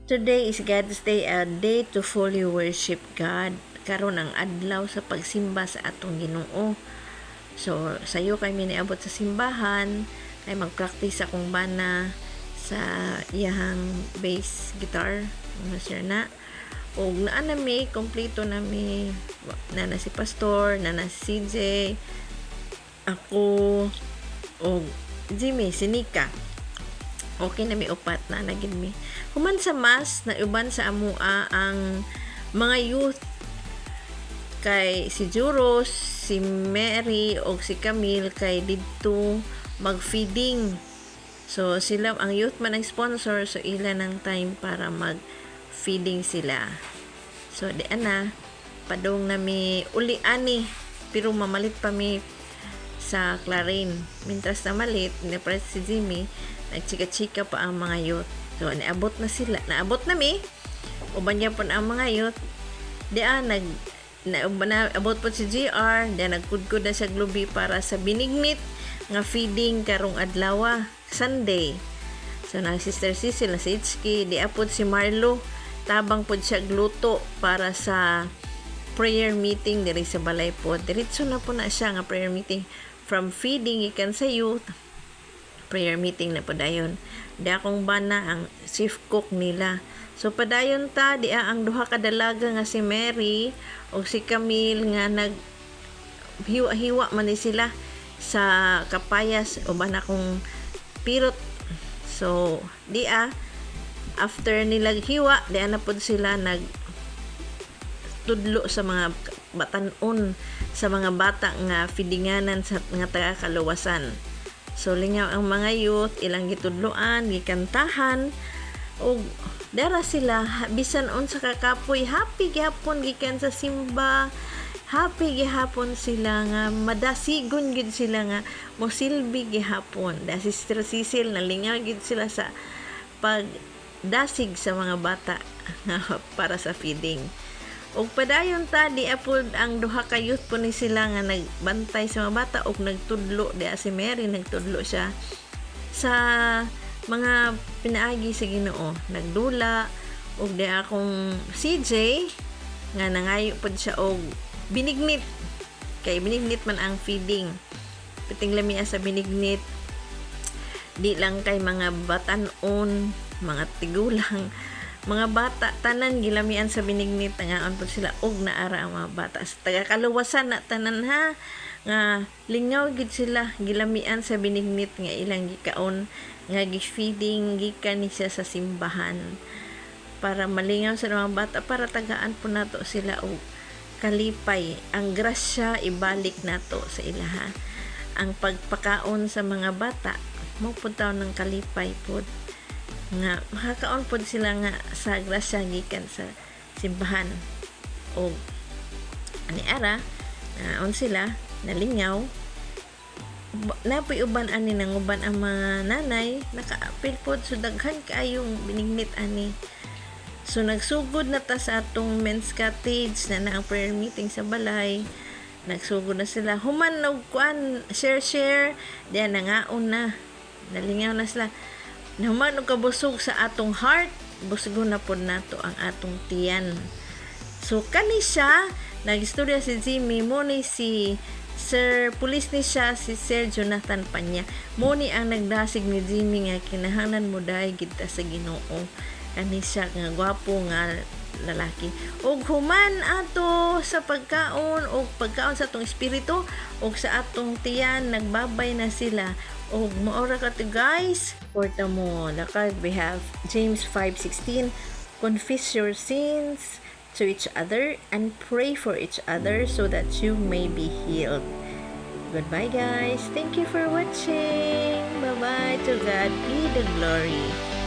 Today is God's Day, a day to fully worship God. Karon ang adlaw sa pagsimba sa atong Ginoo. So, sayo kay miniabot sa simbahan, kay mag-practice akong bana sa iyahang bass guitar, sir na. O naa na mi, kompleto na mi, na si Pastor, na si CJ, ako, o Jimmy, si Nika. Okay na mi upat na naging mi. Human sa mas na uban sa amua ang mga youth kay si Juros, si Mary o si Camille kay didto mag-feeding. So sila ang youth man ang sponsor, so ila ng time para mag-feeding sila. So di ana padong na mi uli ani pero mamalit pa mi sa Clarin. Mintras na malit, ni si Jimmy, nagchika-chika pa ang mga youth. So, naabot na sila. Naabot na mi. Uban niya po ang mga youth. Diyan, naabot po si GR. Diyan, nagkudkod na sa Globe para sa binignit nga feeding karong adlaw, Sunday. So, na Sister Cecil, na si Itzki, diapod si Marlo. Tabang po siya gluto para sa prayer meeting diri sa balay po. Diretso na po na siya nga prayer meeting. From feeding, ikan sa youth, prayer meeting na padayon. Di akong bana ang chief cook nila. So padayon ta, di ang duha ka dalaga nga si Mary o si Camille nga nag hiwa man ni sila sa kapayas o ba na kong pirot. So di after nila hiwa, di na po sila nag tudlo sa mga batanon sa mga bata nga feedinganan sa nga taga-kaluwasan. So lingaw ang mga youth, ilang gitudloan, gikantahan og dara sila bisan unsa ka kapoy, happy gihapon gikan sa simba. Happy gihapon sila nga madasigon gid sila nga mosilbi gihapon. Da Sister Cecil nalingaw gid sila sa pagdasig sa mga bata para sa feeding. Og padayon ta di apod ang duha ka youth po ni sila nga nagbantay sa mga bata og nagtudlo di si Mary nagtudlo siya sa mga pinaagi sa Ginoo, nagdula og di akong CJ nga nangayo pod siya og binignit kay binignit man ang feeding. Piting lamiya sa binignit di lang kay mga batanon, mga tigulang, mga bata tanan gilamian sa binignit nga po sila og naara ang mga bata sa taga-kaluwasan na tanan ha nga lingaw gid sila gilamian sa binignit nga ilang gikaon nga gi-feeding gikan ni siya sa simbahan para malingaw sa mga bata para tagaan po nato sila og kalipay ang grasya ibalik nato sa ilaha ang pagpakaon sa mga bata mo puntaw ng kalipay pod nga makakaon pod sila nga sa grasya gikan sa simbahan o ani ara on sila nalingaw napoy uban ani nang uban ang mga nanay nakaapil pod so daghan kaayong binignit ani so nagsugod na ta sa atong men's cottage na ang prayer meeting sa balay nagsugod na sila human og kuan share diyan nangaon na nalingaw na sila naman og kabusog sa atong heart, busgon na pod nato ang atong tiyan. So kani siya, nagistorya si Jimmy, mo ni si Sir Police ni siya, si Sir Jonathan Panya. Mo ni ang nagdasig ni Jimmy nga kinahanglan mo dahi kita sa Ginoo. Kani siya nga gwapo nga lalaki. Og human ato sa pagkaon og pagkaon sa atong espiritu og sa atong tiyan nagbabay na sila og maora ka to guys porta mo lakad we have James 5:16 confess your sins to each other and pray for each other so that you may be healed. Goodbye guys, thank you for watching. Bye bye, to God be the glory.